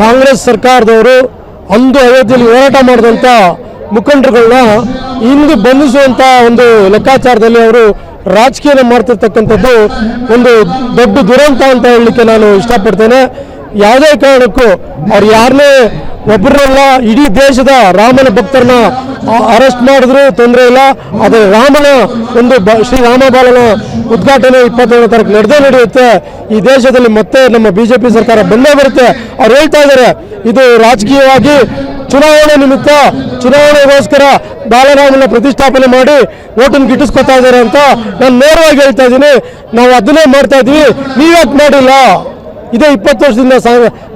ಕಾಂಗ್ರೆಸ್ ಸರ್ಕಾರದವರು ಅಂದು ಅಯೋಧ್ಯೆಯಲ್ಲಿ ಹೋರಾಟ ಮಾಡಿದಂಥ ಮುಖಂಡರುಗಳನ್ನ ಇಂದು ಬಂಧಿಸುವಂಥ ಒಂದು ಲೆಕ್ಕಾಚಾರದಲ್ಲಿ ಅವರು ರಾಜಕೀಯ ಮಾಡ್ತಿರ್ತಕ್ಕಂಥದ್ದು ಒಂದು ದೊಡ್ಡ ದುರಂತ ಅಂತ ಹೇಳಲಿಕ್ಕೆ ನಾನು ಇಷ್ಟಪಡ್ತೇನೆ. ಯಾವುದೇ ಕಾರಣಕ್ಕೂ ಅವ್ರು ಯಾರನ್ನೇ ಒಬ್ಬರಲ್ಲ, ಇಡೀ ದೇಶದ ರಾಮನ ಭಕ್ತರನ್ನ ಅರೆಸ್ಟ್ ಮಾಡಿದ್ರು ತೊಂದರೆ ಇಲ್ಲ. ಆದರೆ ರಾಮನ ಒಂದು ಶ್ರೀರಾಮ ಬಾಲನ ಉದ್ಘಾಟನೆ 27ನೇ ತಾರೀಕು ನಡೆಯುತ್ತೆ. ಈ ದೇಶದಲ್ಲಿ ಮತ್ತೆ ನಮ್ಮ ಬಿಜೆಪಿ ಸರ್ಕಾರ ಬಂದೇ ಬರುತ್ತೆ. ಅವ್ರು ಹೇಳ್ತಾ ಇದ್ದಾರೆ ಇದು ರಾಜಕೀಯವಾಗಿ ಚುನಾವಣೆ ನಿಮಿತ್ತ, ಚುನಾವಣೆಗೋಸ್ಕರ ಬಾಲರಾಮನ ಪ್ರತಿಷ್ಠಾಪನೆ ಮಾಡಿ ಓಟನ್ನು ಗಿಟ್ಟಿಸ್ಕೊತಾ ಇದ್ದಾರೆ ಅಂತ ನಾನು ನೇರವಾಗಿ ಹೇಳ್ತಾ ಇದ್ದೀನಿ. ನಾವು ಅದನ್ನೇ ಮಾಡ್ತಾ ಇದ್ದೀವಿ, ನೀವ್ಯಾಕೆ ಮಾಡಿಲ್ಲ? ಇದೇ 20 ವರ್ಷದಿಂದ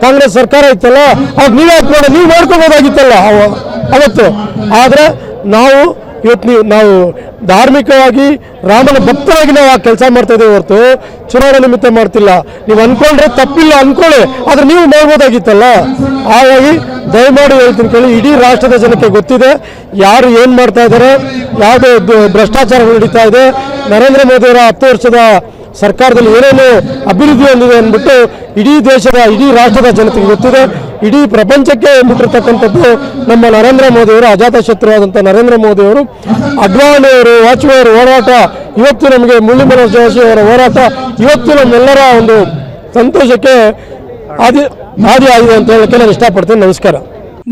ಕಾಂಗ್ರೆಸ್ ಸರ್ಕಾರ ಇತ್ತಲ್ಲ, ಅವಾಗ ನೀವ್ಯಾಕೆ ಮಾಡಿ, ನೀವು ಮಾಡ್ಕೋಬೋದಾಗಿತ್ತಲ್ಲ ಅವತ್ತು. ಆದರೆ ನಾವು ಧಾರ್ಮಿಕವಾಗಿ ರಾಮನ ಭಕ್ತರಾಗಿ ನಾವು ಆ ಕೆಲಸ ಮಾಡ್ತಾ ಇದ್ದೇವೆ ಹೊರತು ಚುನಾವಣೆ ನಿಮಿತ್ತ ಮಾಡ್ತಿಲ್ಲ. ನೀವು ಅನ್ಕೊಂಡ್ರೆ ತಪ್ಪಿಲ್ಲ, ಅನ್ಕೊಳ್ಳಿ, ಆದರೆ ನೀವು ಮಾಡ್ಬೋದಾಗಿತ್ತಲ್ಲ. ಹಾಗಾಗಿ ದಯಮಾಡಿ ಹೇಳ್ತೀನಿ ಕೇಳಿ, ಇಡೀ ರಾಷ್ಟ್ರದ ಜನಕ್ಕೆ ಗೊತ್ತಿದೆ ಯಾರು ಏನು ಮಾಡ್ತಾ ಇದ್ದಾರೆ, ಯಾವುದೇ ಭ್ರಷ್ಟಾಚಾರಗಳು ನಡೀತಾ ಇದೆ. ನರೇಂದ್ರ ಮೋದಿಯವರ 10 ವರ್ಷದ ಸರ್ಕಾರದಲ್ಲಿ ಏನೇನು ಅಭಿವೃದ್ಧಿ ಹೊಂದಿದೆ ಅಂದ್ಬಿಟ್ಟು ಇಡೀ ದೇಶದ, ಇಡೀ ರಾಷ್ಟ್ರದ ಜನತೆಗೆ ಗೊತ್ತಿದೆ. ಇಡೀ ಪ್ರಪಂಚಕ್ಕೆ ಎಂಬಿಟ್ಟಿರ್ತಕ್ಕಂಥದ್ದು ನಮ್ಮ ನರೇಂದ್ರ ಮೋದಿಯವರು, ಅಜಾತಶತ್ರುವಾದಂಥ ನರೇಂದ್ರ ಮೋದಿಯವರು, ಅಡ್ವಾಣಿಯವರು, ವಾಜಪೇಯಿಯವರು ಹೋರಾಟ ಇವತ್ತು ನಮಗೆ, ಮುರಳಿ ಮನೋಹರ್ ಜೋಶಿ ಅವರ ಹೋರಾಟ ಇವತ್ತು ನಮ್ಮೆಲ್ಲರ ಒಂದು ಸಂತೋಷಕ್ಕೆ ಆದಿ ಆಗಿದೆ ಅಂತ ಹೇಳಕ್ಕೆ ನಾನು ಇಷ್ಟಪಡ್ತೇನೆ. ನಮಸ್ಕಾರ.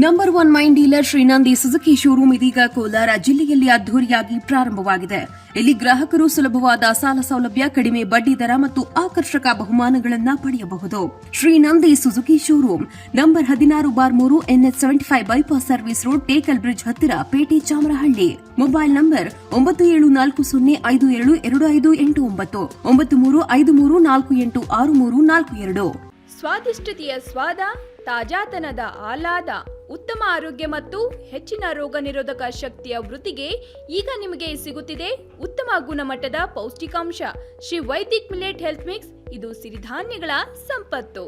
Number 1 main dealer Srinandi Suzuki showroom ಇದೀಗ ಕೋಲಾರ ಜಿಲ್ಲೆಯಲ್ಲಿ ಅದ್ದೂರಿಯಾಗಿ ಪ್ರಾರಂಭವಾಗಿದೆ. ಇಲ್ಲಿ ಗ್ರಾಹಕರು ಸುಲಭವಾದ ಸಾಲ ಸೌಲಭ್ಯ, ಕಡಿಮೆ ಬಡ್ಡಿ ದರ ಮತ್ತು ಆಕರ್ಷಕ ಬಹುಮಾನಗಳನ್ನು ಪಡೆಯಬಹುದು. Srinandi Suzuki showroom number 16/3 NH 75 bypass service road, Tekal bridge ಹತ್ತಿರ, ಪೇಟೆ, ಚಾಮರಹಳ್ಳಿ. Mobile number 9740572589 9353486342. ಸ್ವಾದಿಷ್ಟತೆಯ ಸ್ವಾದ, ತಾಜಾತನದ ಆಹ್ಲಾದ, ಉತ್ತಮ ಆರೋಗ್ಯ ಮತ್ತು ಹೆಚ್ಚಿನ ರೋಗ ನಿರೋಧಕ ಶಕ್ತಿಯ ವೃದ್ಧಿಗೆ ಈಗ ನಿಮಗೆ ಸಿಗುತ್ತಿದೆ ಉತ್ತಮ ಗುಣಮಟ್ಟದ ಪೌಷ್ಟಿಕಾಂಶ Shri Vaidik millet health mix. ಇದು ಸಿರಿಧಾನ್ಯಗಳ ಸಂಪತ್ತು.